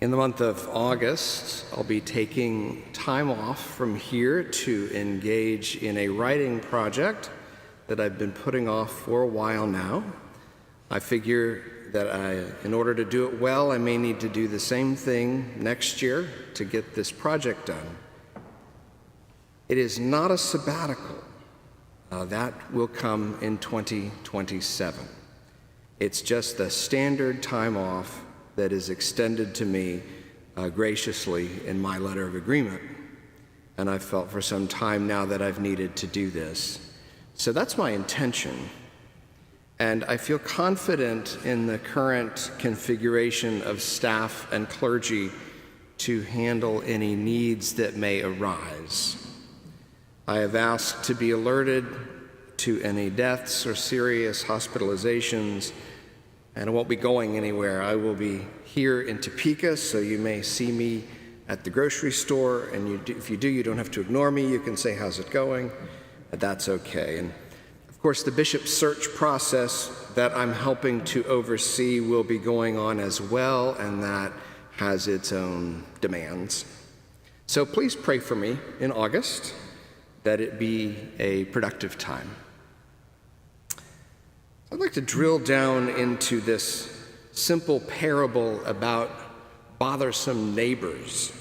In the month of August, I'll be taking time off from here to engage in a writing project that I've been putting off for a while now. I figure that in order to do it well, I may need to do the same thing next year to get this project done. It is not a sabbatical. That will come in 2027. It's just the standard time off that is extended to me graciously in my letter of agreement. And I've felt for some time now that I've needed to do this. So that's my intention. And I feel confident in the current configuration of staff and clergy to handle any needs that may arise. I have asked to be alerted to any deaths or serious hospitalizations, and I won't be going anywhere. I will be here in Topeka, so you may see me at the grocery store, and if you do, you don't have to ignore me. You can say, "How's it going?" That's okay. And of course, the bishop's search process that I'm helping to oversee will be going on as well, and that has its own demands. So please pray for me in August, that it be a productive time. I'd like to drill down into this simple parable about bothersome neighbors.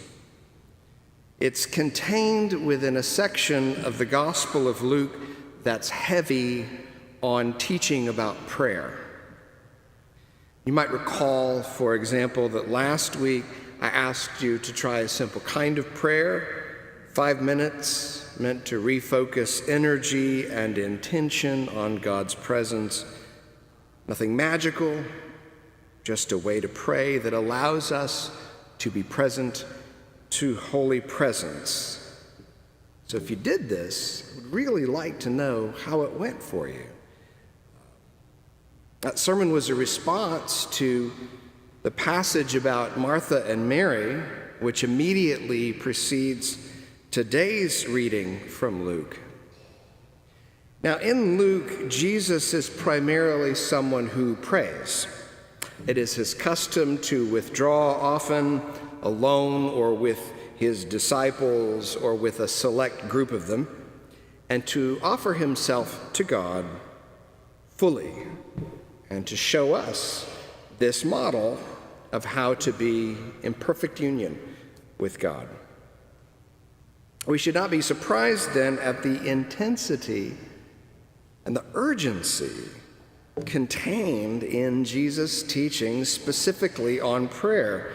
It's contained within a section of the Gospel of Luke that's heavy on teaching about prayer. You might recall, for example, that last week I asked you to try a simple kind of prayer, 5 minutes, meant to refocus energy and intention on God's presence. Nothing magical, just a way to pray that allows us to be present to holy presence. So if you did this, I would really like to know how it went for you. That sermon was a response to the passage about Martha and Mary, which immediately precedes today's reading from Luke. Now, in Luke, Jesus is primarily someone who prays. It is his custom to withdraw often alone or with his disciples or with a select group of them, and to offer himself to God fully and to show us this model of how to be in perfect union with God. We should not be surprised then at the intensity and the urgency contained in Jesus' teaching specifically on prayer.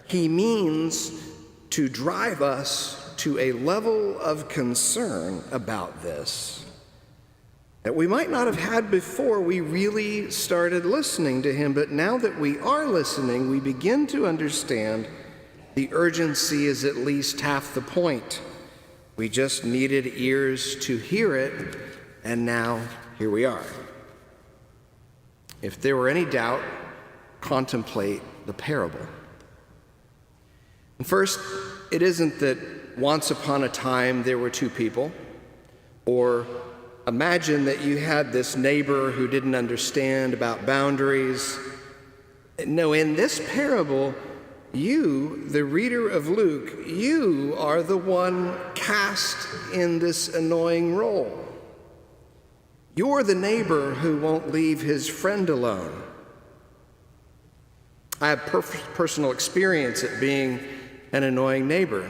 He means to drive us to a level of concern about this that we might not have had before we really started listening to him. But now that we are listening, we begin to understand the urgency is at least half the point. We just needed ears to hear it, and now here we are. If there were any doubt, contemplate the parable. And first, it isn't that once upon a time there were two people, or imagine that you had this neighbor who didn't understand about boundaries. No, in this parable, you, the reader of Luke, you are the one cast in this annoying role. You're the neighbor who won't leave his friend alone. I have personal experience at being an annoying neighbor.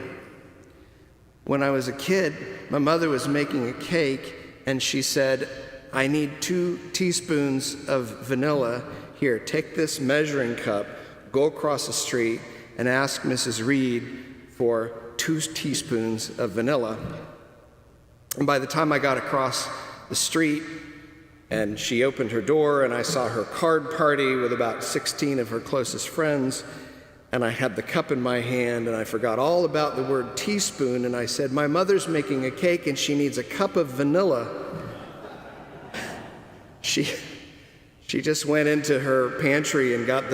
When I was a kid, my mother was making a cake, and she said, "I need 2 teaspoons of vanilla. Here, take this measuring cup, go across the street, and ask Mrs. Reed for 2 teaspoons of vanilla." And by the time I got across the street and she opened her door and I saw her card party with about 16 of her closest friends, and I had the cup in my hand and I forgot all about the word teaspoon, and I said, "My mother's making a cake and she needs a cup of vanilla." She just went into her pantry and got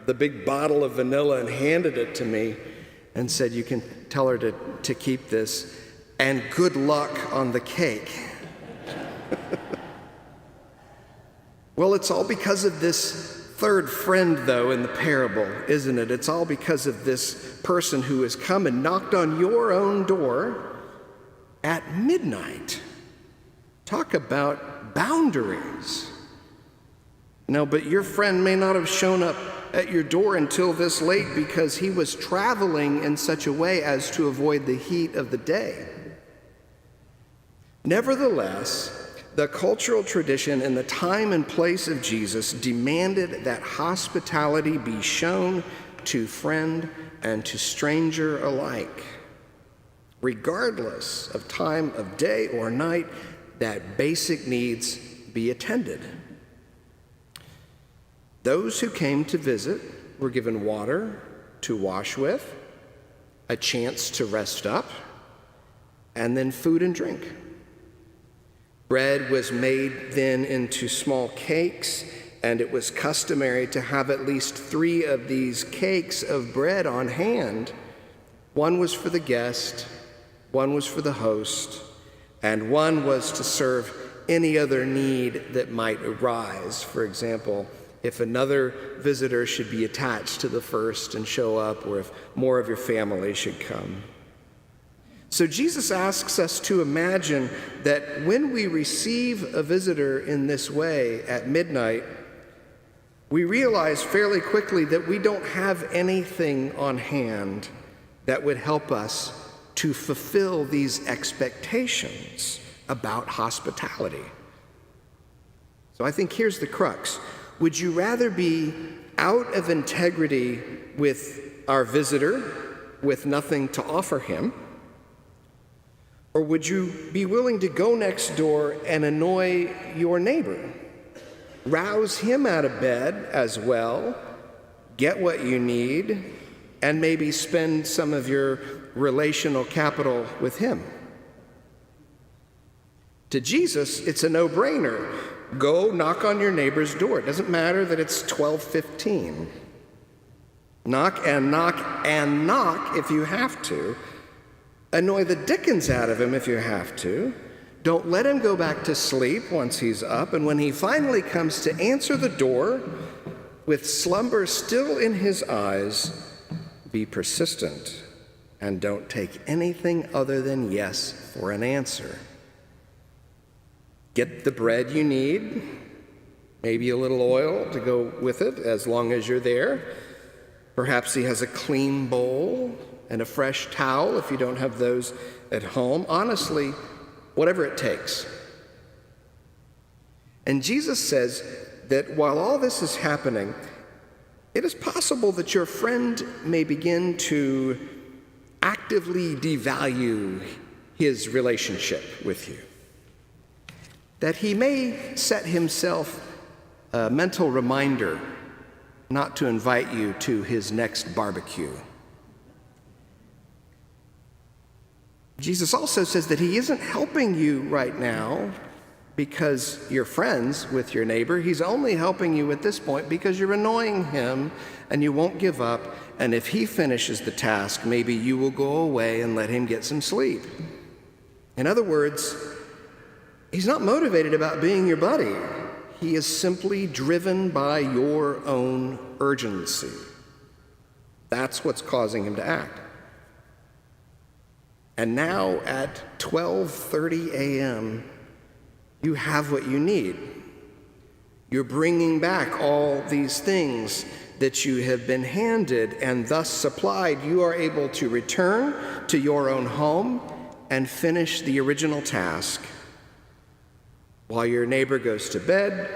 the big bottle of vanilla and handed it to me and said, "You can tell her to keep this, and good luck on the cake." Well, it's all because of this third friend, though, in the parable, isn't it? It's all because of this person who has come and knocked on your own door at midnight. Talk about boundaries. No, but your friend may not have shown up at your door until this late because he was traveling in such a way as to avoid the heat of the day. Nevertheless, the cultural tradition in the time and place of Jesus demanded that hospitality be shown to friend and to stranger alike. Regardless of time of day or night, that basic needs be attended. Those who came to visit were given water to wash with, a chance to rest up, and then food and drink. Bread was made then into small cakes, and it was customary to have at least 3 of these cakes of bread on hand. One was for the guest, one was for the host, and one was to serve any other need that might arise. For example, if another visitor should be attached to the first and show up, or if more of your family should come. So Jesus asks us to imagine that when we receive a visitor in this way at midnight, we realize fairly quickly that we don't have anything on hand that would help us to fulfill these expectations about hospitality. So I think here's the crux. Would you rather be out of integrity with our visitor with nothing to offer him? Or would you be willing to go next door and annoy your neighbor? Rouse him out of bed as well, get what you need, and maybe spend some of your relational capital with him. To Jesus, it's a no-brainer. Go knock on your neighbor's door. It doesn't matter that it's 12:15. Knock and knock and knock if you have to. Annoy the dickens out of him if you have to. Don't let him go back to sleep once he's up. And when he finally comes to answer the door, with slumber still in his eyes, be persistent and don't take anything other than yes for an answer. Get the bread you need, maybe a little oil to go with it as long as you're there. Perhaps he has a clean bowl and a fresh towel if you don't have those at home. Honestly, whatever it takes. And Jesus says that while all this is happening, it is possible that your friend may begin to actively devalue his relationship with you. That he may set himself a mental reminder not to invite you to his next barbecue. Jesus also says that he isn't helping you right now because you're friends with your neighbor. He's only helping you at this point because you're annoying him and you won't give up. And if he finishes the task, maybe you will go away and let him get some sleep. In other words, he's not motivated about being your buddy. He is simply driven by your own urgency. That's what's causing him to act. And now at 12:30 a.m., you have what you need. You're bringing back all these things that you have been handed and thus supplied. You are able to return to your own home and finish the original task. While your neighbor goes to bed,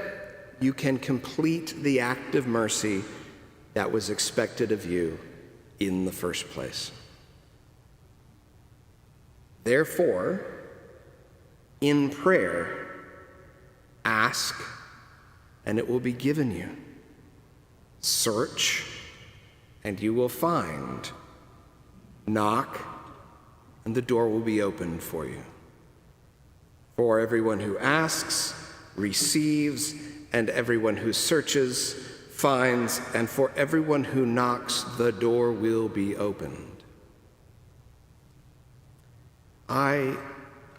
you can complete the act of mercy that was expected of you in the first place. Therefore, in prayer, ask, and it will be given you. Search, and you will find. Knock, and the door will be opened for you. For everyone who asks, receives, and everyone who searches, finds, and for everyone who knocks, the door will be opened. I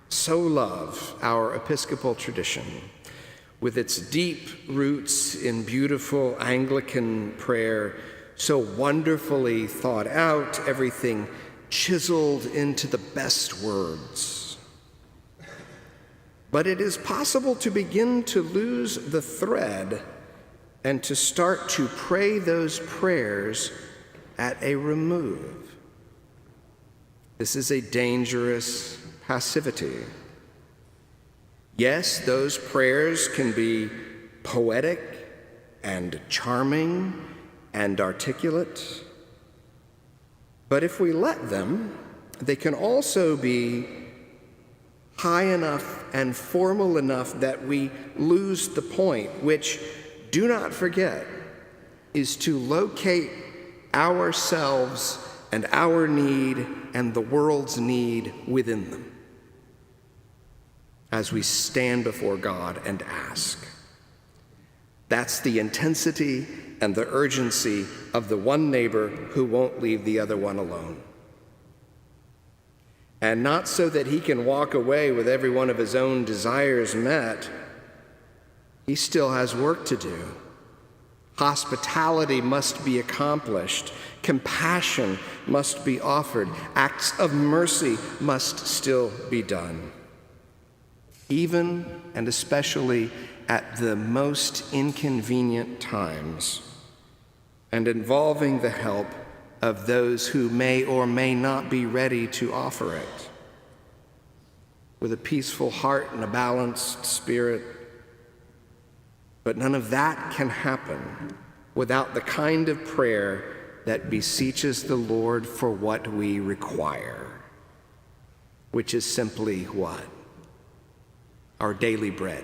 so love our Episcopal tradition, with its deep roots in beautiful Anglican prayer, so wonderfully thought out, everything chiseled into the best words. But it is possible to begin to lose the thread and to start to pray those prayers at a remove. This is a dangerous passivity. Yes, those prayers can be poetic and charming and articulate, but if we let them, they can also be high enough and formal enough that we lose the point, which, do not forget, is to locate ourselves and our need and the world's need within them as we stand before God and ask. That's the intensity and the urgency of the one neighbor who won't leave the other one alone. And not so that he can walk away with every one of his own desires met. He still has work to do. Hospitality must be accomplished. Compassion must be offered. Acts of mercy must still be done. Even and especially at the most inconvenient times, and involving the help of those who may or may not be ready to offer it. With a peaceful heart and a balanced spirit. But none of that can happen without the kind of prayer that beseeches the Lord for what we require, which is simply what? Our daily bread.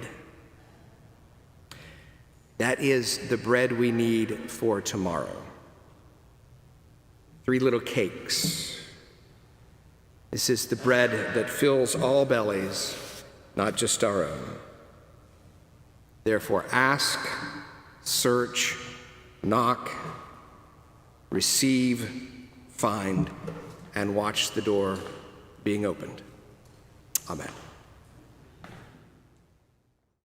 That is the bread we need for tomorrow. 3 little cakes. This is the bread that fills all bellies, not just our own. Therefore, ask, search, knock, receive, find, and watch the door being opened. Amen.